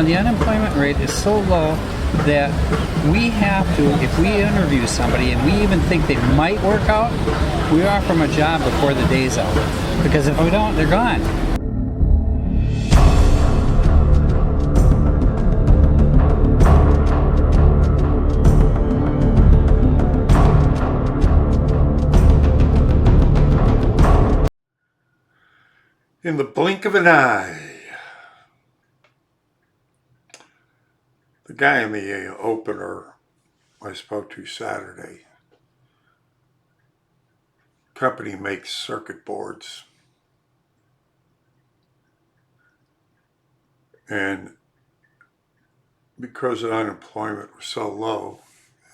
the unemployment rate is so low that we have to, if we interview somebody and we even think they might work out, we offer them a job before the day's out. Because if we don't, they're gone. In the blink of an eye, the guy in the opener I spoke to Saturday, company makes circuit boards, and because the unemployment was so low,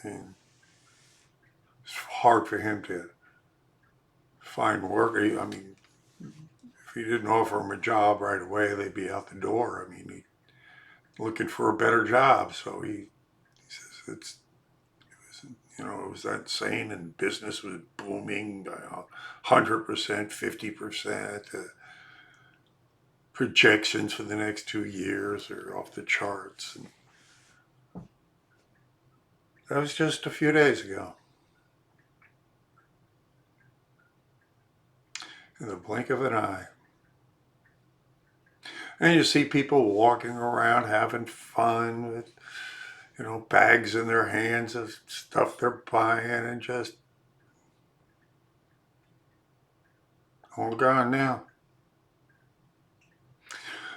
and it's hard for him to find work. I mean, if he didn't offer him a job right away, they'd be out the door. I mean, he looking for a better job. So he says it was that saying, and business was booming by 100%, 50%. Projections for the next 2 years are off the charts. And that was just a few days ago. In the blink of an eye. And you see people walking around having fun with, bags in their hands of stuff they're buying, and just all gone now.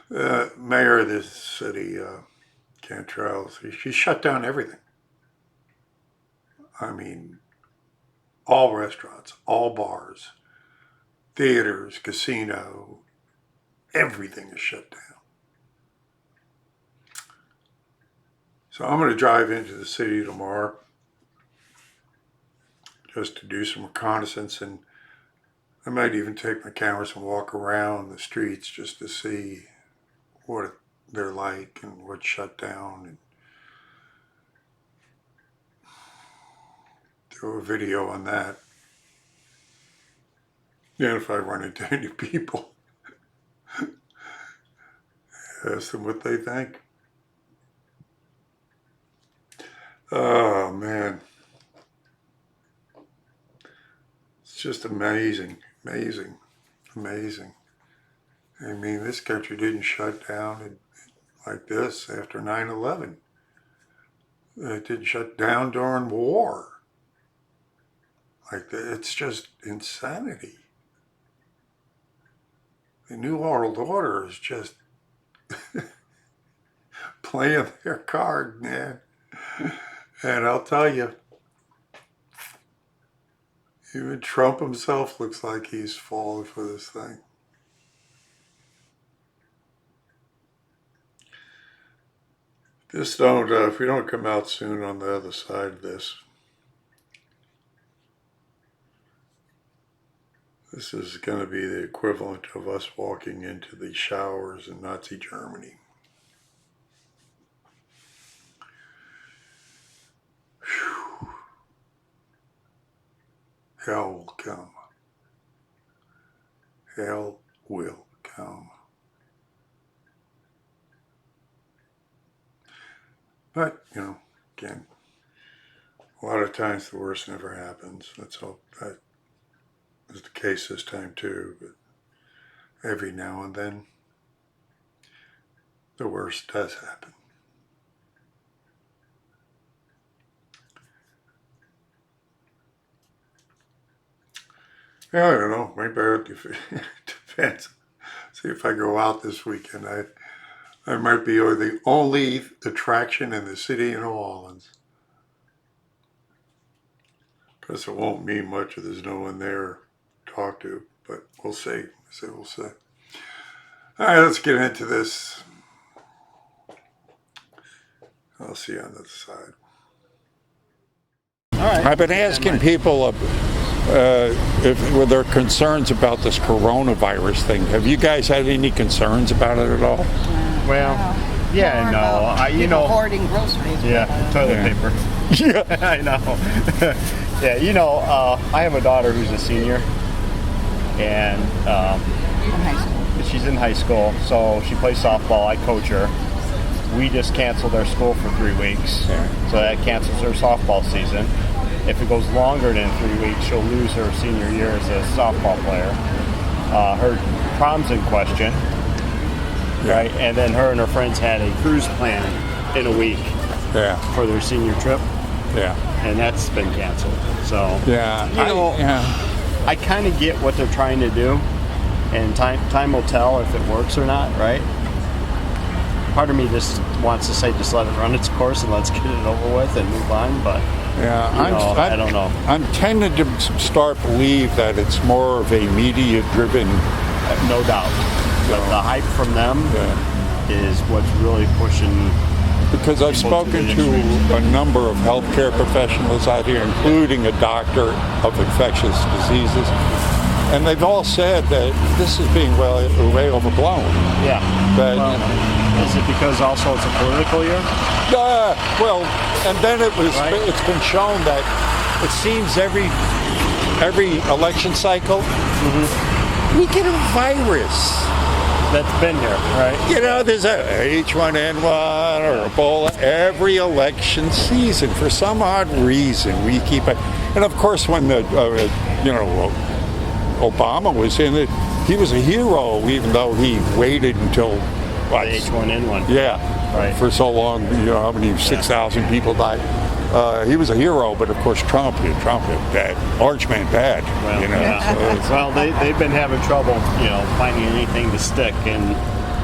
The mayor of this city, Cantrell, she shut down everything. I mean, all restaurants, all bars, theaters, casino, everything is shut down. So I'm going to drive into the city tomorrow just to do some reconnaissance, and I might even take my cameras and walk around the streets just to see what they're like and what's shut down, and do a video on that. And if I run into any people, ask them what they think. Oh man, it's just amazing. I mean, this country didn't shut down like this after 9/11. It didn't shut down during war. Like that. It's just insanity. The New World Order is just playing their card, man. And I'll tell you, even Trump himself looks like he's falling for this thing. Just don't, if we don't come out soon on the other side of this, this is going to be the equivalent of us walking into the showers in Nazi Germany. Whew. Hell will come. Hell will come. But, again, a lot of times the worst never happens. Let's hope that is the case this time too. But every now and then, the worst does happen. Yeah, I don't know. Maybe it depends. See if I go out this weekend. I might be the only attraction in the city of New Orleans. Because it won't mean much if there's no one there to talk to. But we'll see. We'll see. All right, let's get into this. I'll see you on the other side. All right. I've been asking people if there are concerns about this coronavirus thing. Have you guys had any concerns about it at all? Well, yeah, no. Hoarding groceries. Yeah, toilet paper. Yeah, I know. Yeah, I have a daughter who's a senior, and In high school. she's in high school, so she plays softball. I coach her. we just canceled their school for 3 weeks. Yeah. So that cancels her softball season. If it goes longer than 3 weeks, she'll lose her senior year as a softball player. Her prom's in question, right? And then her and her friends had a cruise plan in a week Yeah. for their senior trip, Yeah. and that's been canceled. So Yeah. I kind of get what they're trying to do, and time will tell if it works or not, right? Part of me just wants to say just let it run its course and let's get it over with and move on, but Yeah, I don't know. I'm tending to start to believe that it's more of a media-driven. No doubt. But the hype from them is what's really pushing. Because I've people to spoken the to extremes. a number of healthcare professionals out here, including a doctor of infectious diseases, and they've all said that this is being way overblown. Yeah. But, Well, is it because also it's a political year? Well, and then Right. it's been shown that it seems every election cycle we get a virus. That's been here, right? You know, there's a H1N1 or Ebola every election season. For some odd reason, we keep it. And of course, when Obama was in it, he was a hero, even though he waited until The H1N1. yeah, Right. for so long. You know how many 6,000 people died. He was a hero, but of course Trump bad, orange man bad. Well, you know, yeah. so it's- Well, they've been having trouble, finding anything to stick, and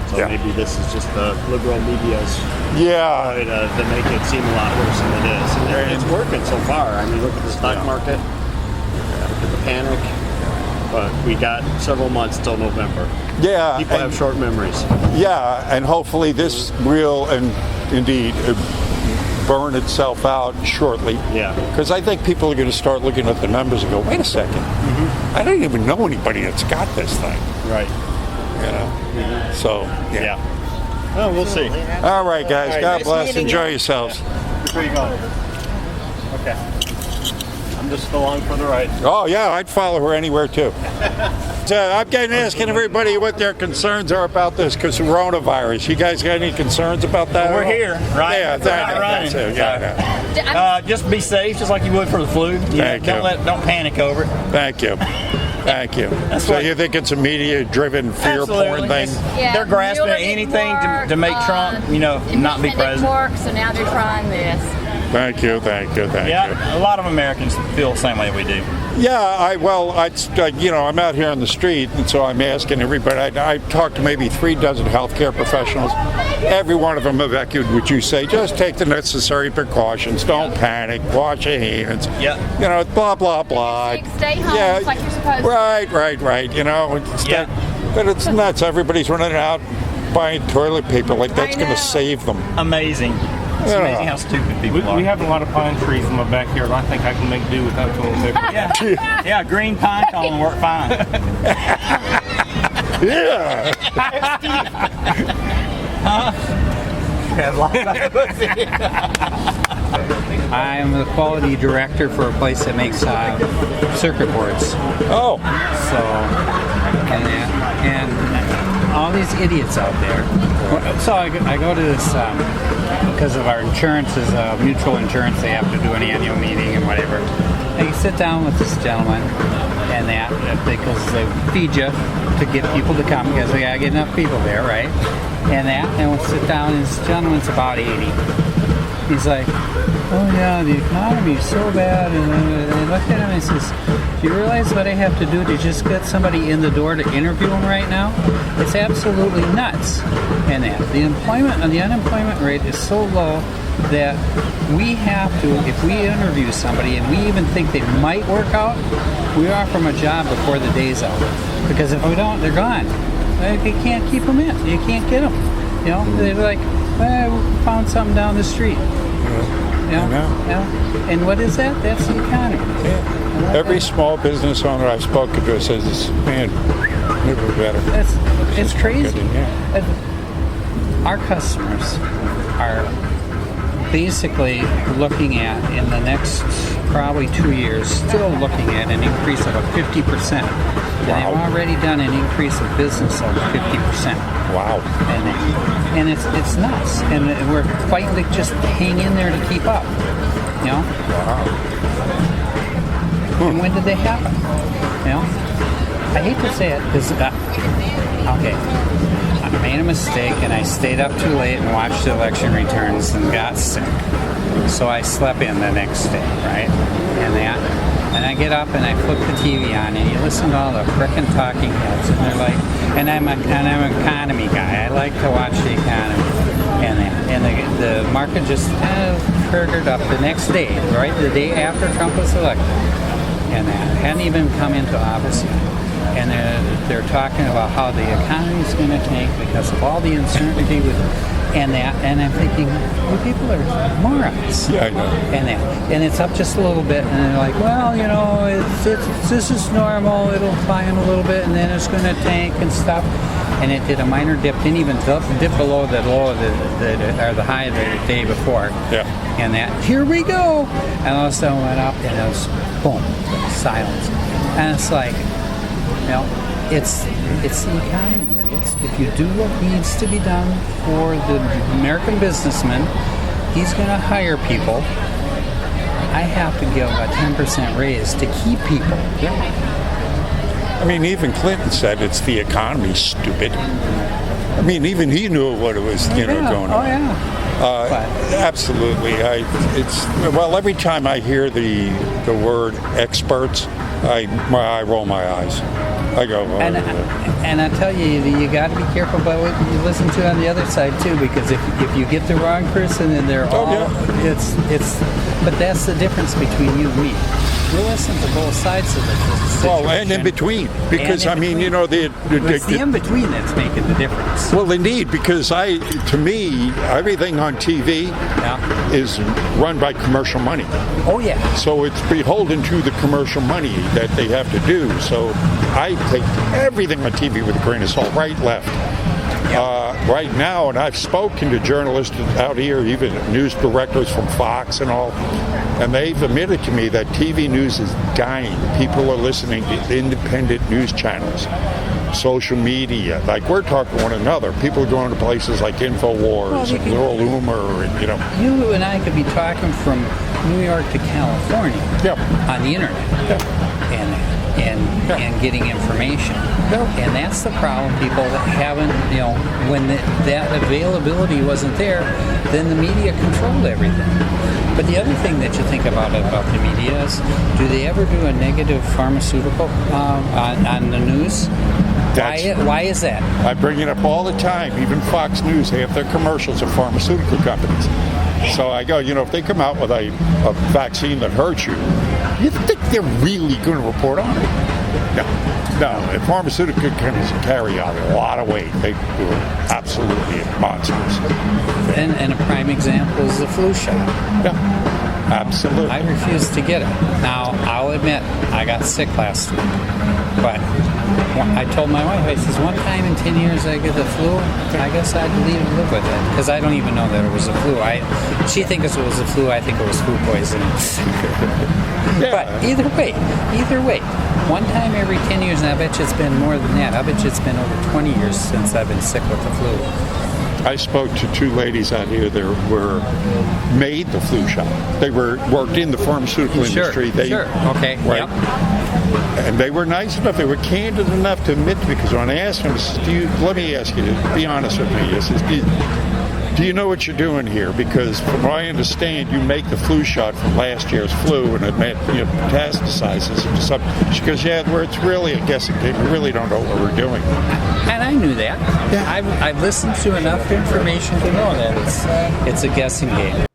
so Yeah. maybe this is just the liberal media's yeah, way to make it seem a lot worse than it is. And it's working so far. I mean, look at the stock market, look at the panic. But we got several months till November. yeah, People and- have short memories. yeah, and hopefully this will and indeed burn itself out shortly. Yeah. Because I think people are going to start looking at the numbers and go, wait a 2nd, I don't even know anybody that's got this thing. Right. You know, so Yeah. Well, we'll see. All right, guys. God Nice bless. meeting Enjoy you. yourselves. Where you going? Okay. I'm just along for the ride. Oh yeah, I'd follow her anywhere too. So I'm getting asking everybody what their concerns are about this coronavirus. You guys got any concerns about that? We're here, right? Yeah, We're not that's running. it. Yeah. Just be safe, just like you would for the flu. Thank you. Don't panic over it. Thank you. Thank you. So what- you think it's a media-driven fear porn thing? Yeah, They're grasping Mueller at didn't anything work, to make Trump, not be impeachment didn't president. work, so now they're trying this. Thank you. Thank you. Thank you. Yeah, a lot of Americans feel the same way we do. Yeah, I'm out here on the street, and so I'm asking everybody. I talked to maybe 3 dozen healthcare professionals. Every one of them have echoed what you say. Just take the necessary precautions. Don't panic. Wash your hands. Yeah. Blah blah blah. Stay home just like you're supposed to. Right. Yeah. But it's nuts. Everybody's running out buying toilet paper like that's going to save them. Amazing. It's amazing how stupid people are. We have a lot of pine trees in my backyard. I think I can make do without toilet paper. Yeah, green pine cone work fine. Yeah. I am the quality director for a place that makes circuit boards. Oh. So, and all these idiots out there. So I go to this because of our insurance is mutual insurance. They have to do an annual meeting and whatever. And you sit down with this gentleman and that because they feed you to get people to come because we gotta get enough people there, right? And we'll sit down. And this gentleman's about 80. He's like, oh yeah, the economy is so bad. And I look at him and he says, do you realize what I have to do to just get somebody in the door to interview him right now? It's absolutely nuts. And the unemployment rate is so low that we have to, if we interview somebody and we even think they might work out, we offer them a job before the day's out. Because if we don't, they're gone. You can't keep them in. You can't get them. They're like, well, we found something down the street. And what is that? That's the economy. Every small business owner I've spoken to says, man, never better. It's crazy. Yeah. Our customers are basically looking at, in the next probably 2 years, still looking at an increase of a 50%. And they've already done an increase of business of 50%. Wow. And it's nuts. And we're fighting to just hang in there to keep up. You know? Wow. And when did they happen? You know? I hate to say it, because, okay, I made a mistake and I stayed up too late and watched the election returns and got sick. So I slept in the next day, right? And I get up and I flip the TV on and you listen to all the frickin' talking heads and they're like, and I'm an economy guy. I like to watch the economy. And the market just triggered up the next day, right? The day after Trump was elected. And that hadn't even come into office yet. And they're talking about how the economy is going to tank because of all the uncertainty with and I'm thinking, you people are morons. Yeah, I know. And it's up just a little bit, and they're like, well, you know, this is normal. It'll climb a little bit, and then it's going to tank and stuff. And it did a minor dip, didn't even dip below the low or the high of the day before. Yeah. And here we go. And all of a sudden went up, and it was boom, silence. And it's like, you know, it's the economy. If you do what needs to be done for the American businessman, he's going to hire people. I have to give a 10% raise to keep people. Yeah. I mean, even Clinton said it's the economy, stupid. I mean, even he knew what it was, going on. Oh, yeah. Absolutely. Every time I hear the word experts, I roll my eyes. I go, and I tell you, you got to be careful about what you listen to on the other side too, because if you get the wrong person, and they're it's. But that's the difference between you and me. We listen to both sides of the situation. Well, and in between, because I mean, you know, it's the in between that's making the difference. Well, indeed, because to me, everything on TV is run by commercial money. Oh yeah. So it's beholden to the commercial money that they have to do. So I take everything on TV with a grain of salt, right, left. Right now, and I've spoken to journalists out here, even news directors from Fox and all, and they've admitted to me that TV news is dying. People are listening to independent news channels, social media. Like we're talking to one another. People are going to places like InfoWars and Little Loomer, and You and I could be talking from New York to California on the internet. And getting information. And that's the problem. People that haven't, when that availability wasn't there, then the media controlled everything. But the other thing that you think about the media is, do they ever do a negative pharmaceutical on the news? Why is that? I bring it up all the time. Even Fox News, half their commercials are pharmaceutical companies. So I go, if they come out with a vaccine that hurts you, you think they're really going to report on it? No. The pharmaceutical companies carry out a lot of weight. They do absolutely monsters. And a prime example is the flu shot. Yeah, absolutely. I refused to get it. Now, I'll admit, I got sick last week. But I told my wife, I says, one time in 10 years I get the flu, I guess I'd live with it. Because I don't even know that it was a flu. She thinks it was a flu, I think it was food poisoning. But either way, one time every 10 years, and I bet you it's been more than that. I bet you it's been over 20 years since I've been sick with the flu. I spoke to two ladies out here that were made the flu shot. They worked in the pharmaceutical industry. Sure. Okay. Right. Yep. And they were nice enough. They were candid enough to admit to me, because when I asked them, I said, let me ask you to be honest with me. I says, do you know what you're doing here? Because from what I understand, you make the flu shot from last year's flu and it metastasizes into something. She goes, where it's really a guessing game. We really don't know what we're doing. And I knew that. Yeah. I've listened to enough information to know that it's a guessing game.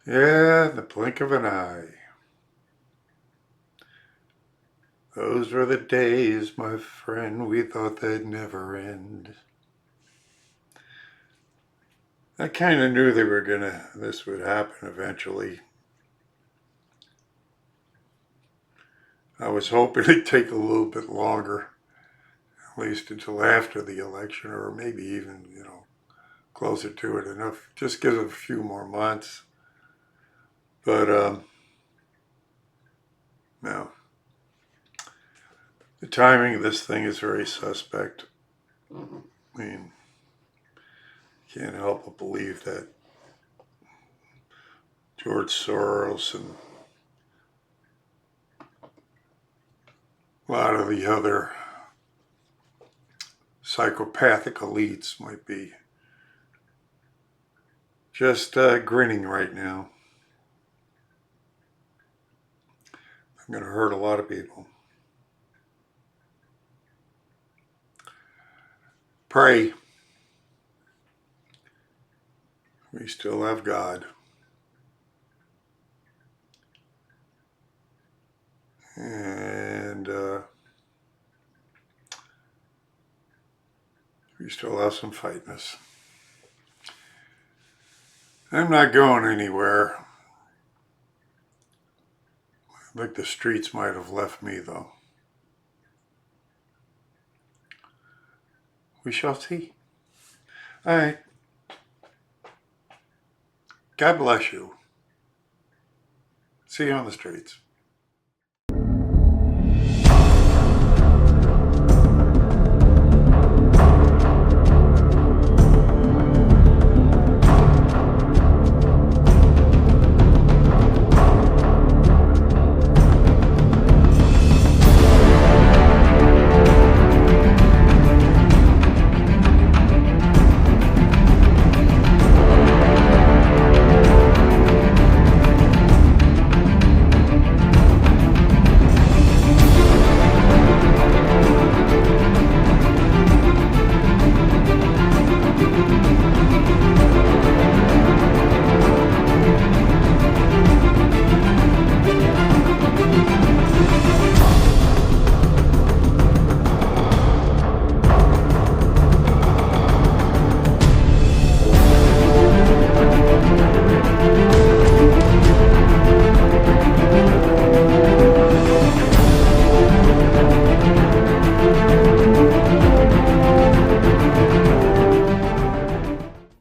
Yeah, the blink of an eye. Those were the days, my friend, we thought they'd never end. I kind of knew this would happen eventually. I was hoping it'd take a little bit longer, at least until after the election, or maybe even, closer to it enough. Just give it a few more months. But no. The timing of this thing is very suspect. I mean, can't help but believe that George Soros and a lot of the other psychopathic elites might be just grinning right now. I'm going to hurt a lot of people. Pray. We still have God. And we still have some fight in us. I'm not going anywhere. I think the streets might have left me, though. We shall see. All right. God bless you. See you on the streets.